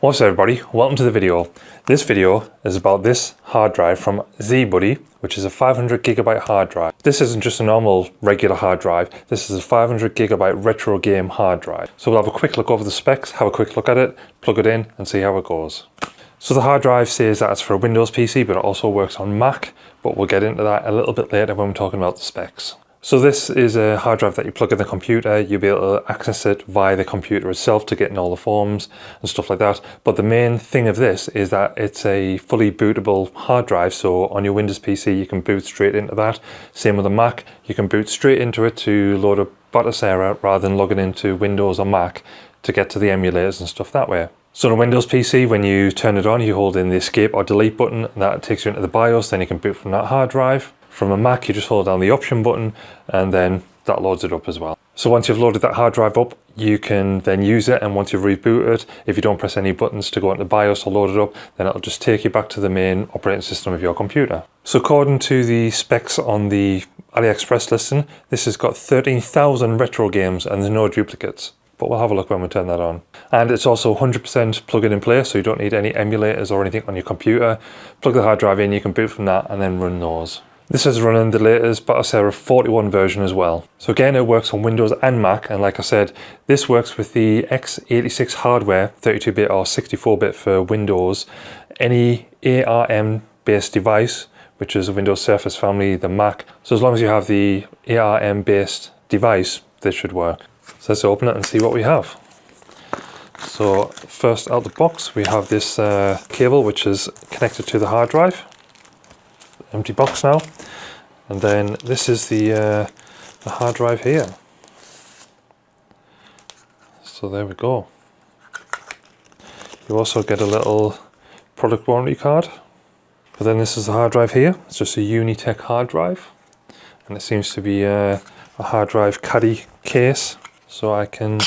What's up everybody, welcome to the video. This video is about this hard drive from ZieBuddy, which is a 500GB hard drive. This isn't just a normal regular hard drive, this is a 500GB retro game hard drive. So we'll have a quick look over the specs, have a quick look at it, plug it in and see how it goes. So the hard drive says that it's for a Windows PC, but it also works on Mac, but we'll get into that a little bit later when we're talking about the specs. So this is a hard drive that you plug in the computer. You'll be able to access it via the computer itself to get in all the forms and stuff like that. But the main thing of this is that it's a fully bootable hard drive. So on your Windows PC, you can boot straight into that. Same with a Mac, you can boot straight into it to load up Batocera rather than logging into Windows or Mac to get to the emulators and stuff that way. So on a Windows PC, when you turn it on, you hold in the escape or delete button, and that takes you into the BIOS, then you can boot from that hard drive. From a Mac, you just hold down the option button and then that loads it up as well. So once you've loaded that hard drive up, you can then use it, and once you've rebooted, if you don't press any buttons to go into BIOS or load it up, then it'll just take you back to the main operating system of your computer. So according to the specs on the AliExpress listing, this has got 13,000 retro games and there's no duplicates. But we'll have a look when we turn that on. And it's also 100% plug and play, so you don't need any emulators or anything on your computer. Plug the hard drive in, you can boot from that and then run those. This is running the latest Batocera 41 version as well. So again, it works on Windows and Mac, and like I said, this works with the x86 hardware, 32-bit or 64-bit for Windows. Any ARM based device, which is a Windows Surface family, the Mac. So as long as you have the ARM based device, this should work. So let's open it and see what we have. So first out the box, we have this cable which is connected to the hard drive. Empty box now, and then this is the hard drive here. So there we go. You also get a little product warranty card, but then this is the hard drive here. It's just a Unitech hard drive, and it seems to be a hard drive caddy case, so I can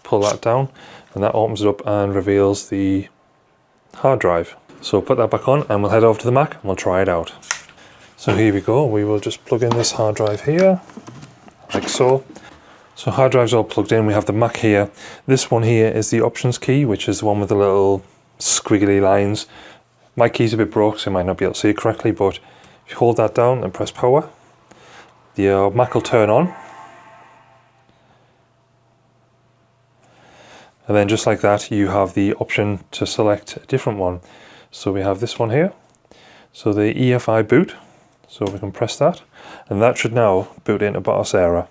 pull that down and that opens it up and reveals the hard drive. So put that back on and we'll head over to the Mac and we'll try it out. So here we go, we will just plug in this hard drive here, like so. So hard drive's all plugged in, we have the Mac here. This one here is the options key, which is the one with the little squiggly lines. My key's a bit broke, so you might not be able to see it correctly, but if you hold that down and press power, the Mac will turn on. And then just like that, you have the option to select a different one. So we have this one here, so the EFI boot, so we can press that, and that should now boot into Batocera.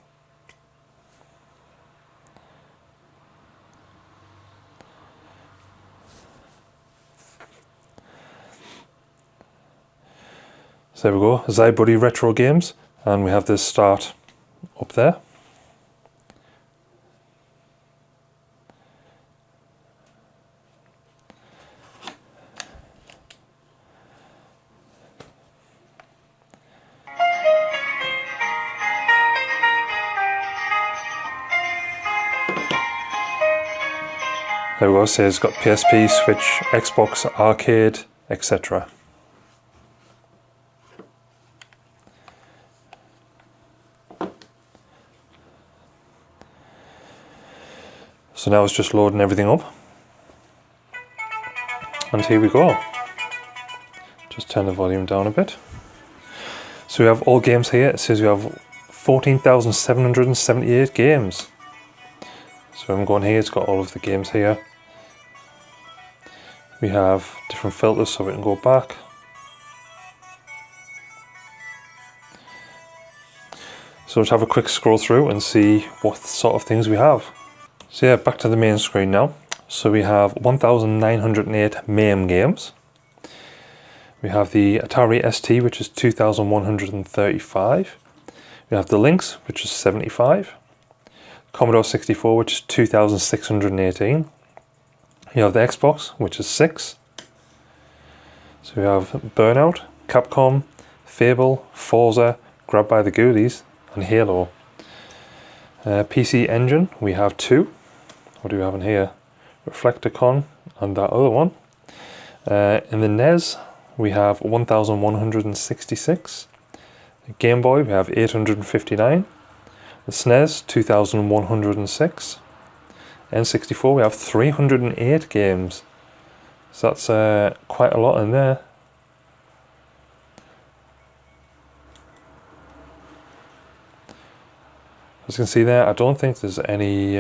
So there we go, ZieBuddy Retro Games, and we have this start up there. There we go, so it's got PSP, Switch, Xbox, Arcade, etc. So now it's just loading everything up. And here we go. Just turn the volume down a bit. So we have all games here. It says we have 14,778 games. So I'm going here, it's got all of the games here. We have different filters so we can go back. So let's have a quick scroll through and see what sort of things we have. So yeah, back to the main screen now. So we have 1,908 MAME games. We have the Atari ST, which is 2,135. We have the Lynx, which is 75. Commodore 64, which is 2,618. You have the Xbox, which is 6. So we have Burnout, Capcom, Fable, Forza, Grab by the Ghoulies, and Halo. PC Engine, we have 2. What do we have in here? Reflecticon and that other one. In the NES, we have 1,166. Game Boy, we have 859. The SNES, 2,106. N64, we have 308 games. So that's quite a lot in there. As you can see there, I don't think there's any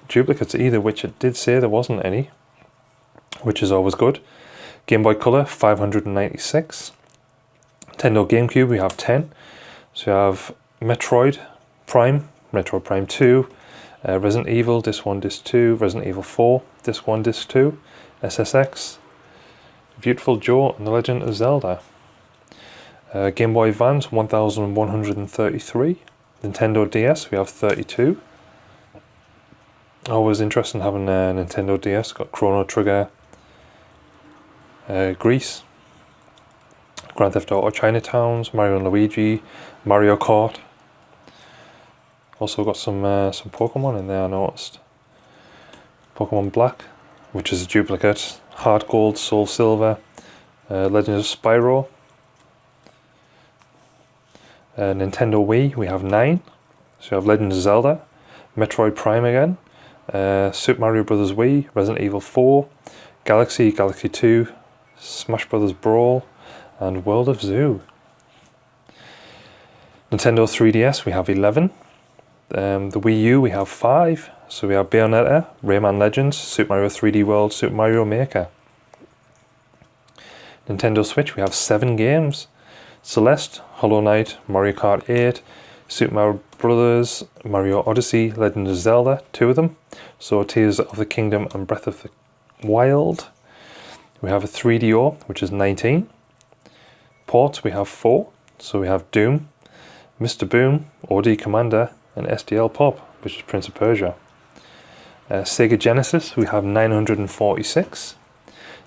duplicates either, which it did say there wasn't any, which is always good. Game Boy Color, 596. Nintendo GameCube, we have 10. So we have Metroid Prime 2, Resident Evil, Disc 1, Disc 2, Resident Evil 4, Disc 1, Disc 2, SSX, Beautiful Joe, and The Legend of Zelda. Game Boy Advance, 1133. Nintendo DS, we have 32. Always interested in having a Nintendo DS. Got Chrono Trigger, Grease, Grand Theft Auto Chinatowns, Mario and Luigi, Mario Kart. Also got some Pokemon in there, I noticed. Pokemon Black, which is a duplicate, Heart Gold, Soul Silver, Legend of Spyro. Nintendo Wii, we have 9. So we have Legend of Zelda, Metroid Prime again, Super Mario Bros. Wii, Resident Evil 4, Galaxy 2, Smash Bros. Brawl, and World of Zoo. Nintendo 3DS, we have 11. The Wii U, we have 5. So we have Bayonetta, Rayman Legends, Super Mario 3D World, Super Mario Maker. Nintendo Switch, we have 7 games. Celeste, Hollow Knight, Mario Kart 8, Super Mario Brothers, Mario Odyssey, Legend of Zelda, 2 of them. So Tears of the Kingdom and Breath of the Wild. We have a 3DO, which is 19. Ports, we have 4. So we have Doom, Mr. Boom, OD Commander, and SDL Pop, which is Prince of Persia. Sega Genesis, we have 946.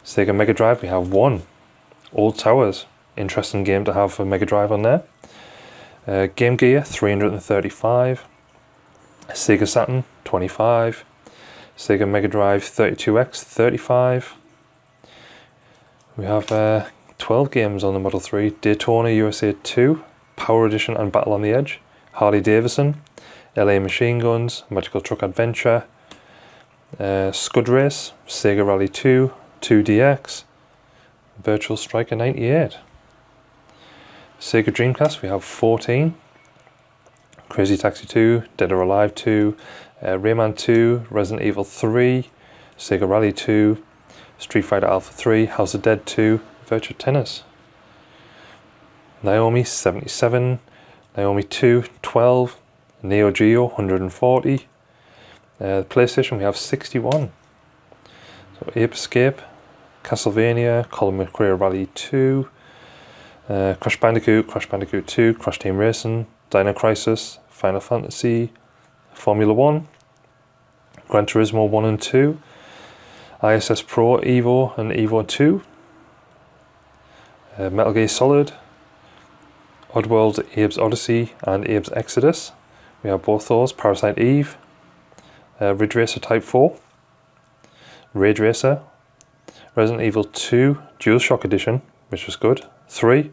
Sega Mega Drive, we have 1. Old Towers, interesting game to have for Mega Drive on there. Game Gear, 335. Sega Saturn, 25. Sega Mega Drive 32X, 35. We have 12 games on the Model 3. Daytona USA 2, Power Edition and Battle on the Edge. Harley Davidson, LA Machine Guns, Magical Truck Adventure, Scud Race, Sega Rally 2, 2DX, Virtual Striker 98. Sega Dreamcast, we have 14. Crazy Taxi 2, Dead or Alive 2, Rayman 2, Resident Evil 3, Sega Rally 2, Street Fighter Alpha 3, House of Dead 2, Virtua Tennis. Naomi 77, Naomi 2, 12, Neo Geo 140. PlayStation, we have 61. So Ape Escape, Castlevania, Colin McRae Rally 2, Crash Bandicoot 2, Crash Team Racing, Dino Crisis, Final Fantasy, Formula 1, Gran Turismo 1 and 2, ISS Pro Evo and Evo 2, Metal Gear Solid, Oddworld, Abe's Odyssey and Abe's Exodus. We have both those. Parasite Eve, Ridge Racer Type 4, Rage Racer, Resident Evil 2 DualShock Edition, which was good. 3,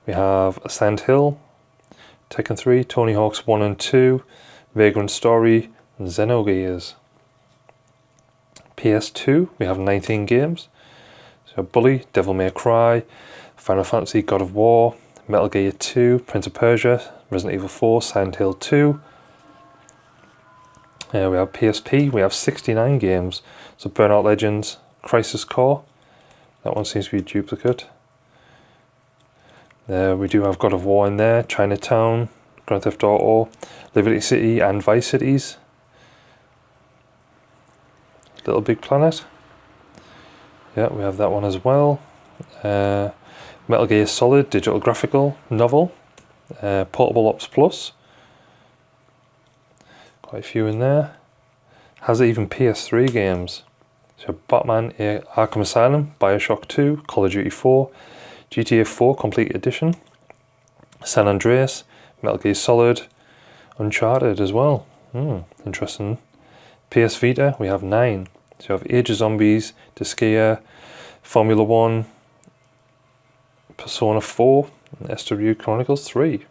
we have Sand Hill, Tekken 3, Tony Hawk's 1 and 2, Vagrant Story, and Xenogears. PS2, we have 19 games. So Bully, Devil May Cry, Final Fantasy, God of War, Metal Gear 2, Prince of Persia, Resident Evil 4, Silent Hill 2. We have PSP, we have 69 games. So Burnout Legends, Crisis Core, that one seems to be a duplicate. We do have God of War in there, Chinatown, Grand Theft Auto, Liberty City and Vice Cities. Little Big Planet. Yeah, we have that one as well. Metal Gear Solid, digital graphical novel. Portable Ops Plus. Quite a few in there. Has even PS3 games. So Batman Arkham Asylum, Bioshock 2, Call of Duty 4, GTA 4 Complete Edition, San Andreas, Metal Gear Solid, Uncharted as well. Interesting. PS Vita, we have 9. So you have Age of Zombies, Disgaea, Formula 1, Persona 4, and SW Chronicles 3.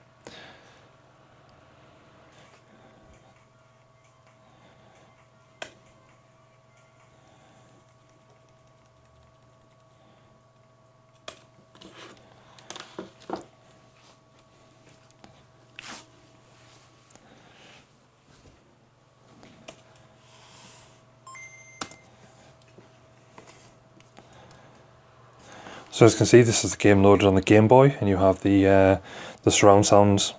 So as you can see, this is the game loaded on the Game Boy, and you have the surround sounds,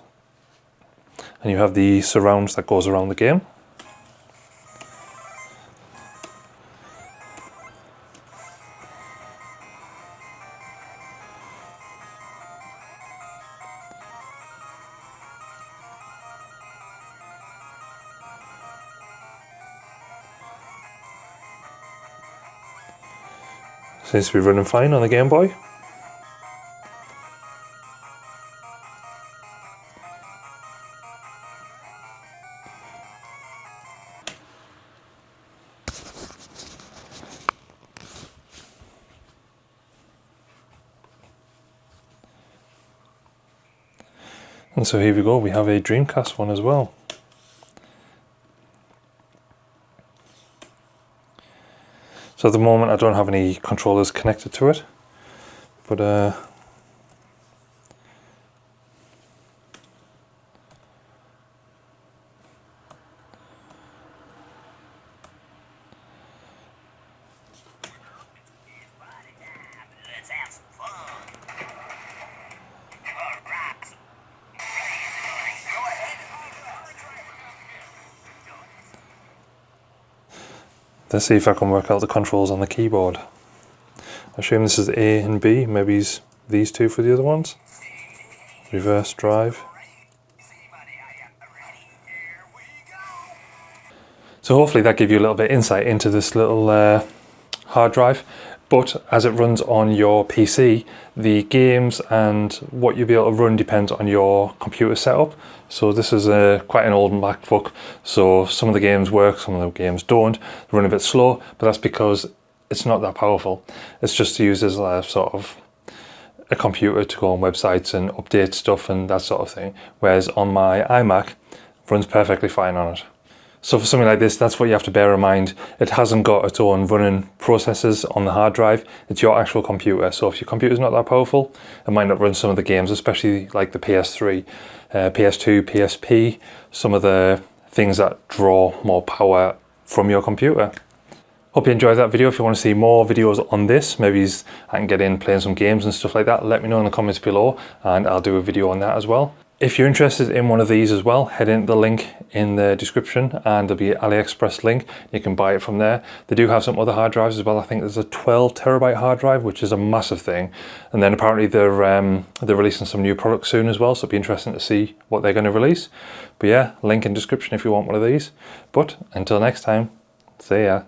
and you have the surrounds that goes around the game. Seems to be running fine on the Game Boy. And so here we go, we have a Dreamcast one as well. So at the moment I don't have any controllers connected to it, but let's see if I can work out the controls on the keyboard. I assume this is A and B, maybe these two for the other ones. Reverse drive. So hopefully that gave you a little bit of insight into this little hard drive. But as it runs on your PC, the games and what you'll be able to run depends on your computer setup. So this is quite an old MacBook, so some of the games work, some of the games don't. They run a bit slow, but that's because it's not that powerful. It's just used as a sort of a computer to go on websites and update stuff and that sort of thing. Whereas on my iMac, it runs perfectly fine on it. So for something like this, that's what you have to bear in mind. It hasn't got its own running processors on the hard drive. It's your actual computer. So if your computer's not that powerful, it might not run some of the games, especially like the PS3, PS2, PSP, some of the things that draw more power from your computer. Hope you enjoyed that video. If you want to see more videos on this, maybe I can get in playing some games and stuff like that, let me know in the comments below and I'll do a video on that as well. If you're interested in one of these as well, head into the link in the description and there'll be an AliExpress link. You can buy it from there. They do have some other hard drives as well. I think there's a 12 terabyte hard drive, which is a massive thing. And then apparently they're releasing some new products soon as well, so it'll be interesting to see what they're going to release. But yeah, link in description if you want one of these. But until next time, see ya.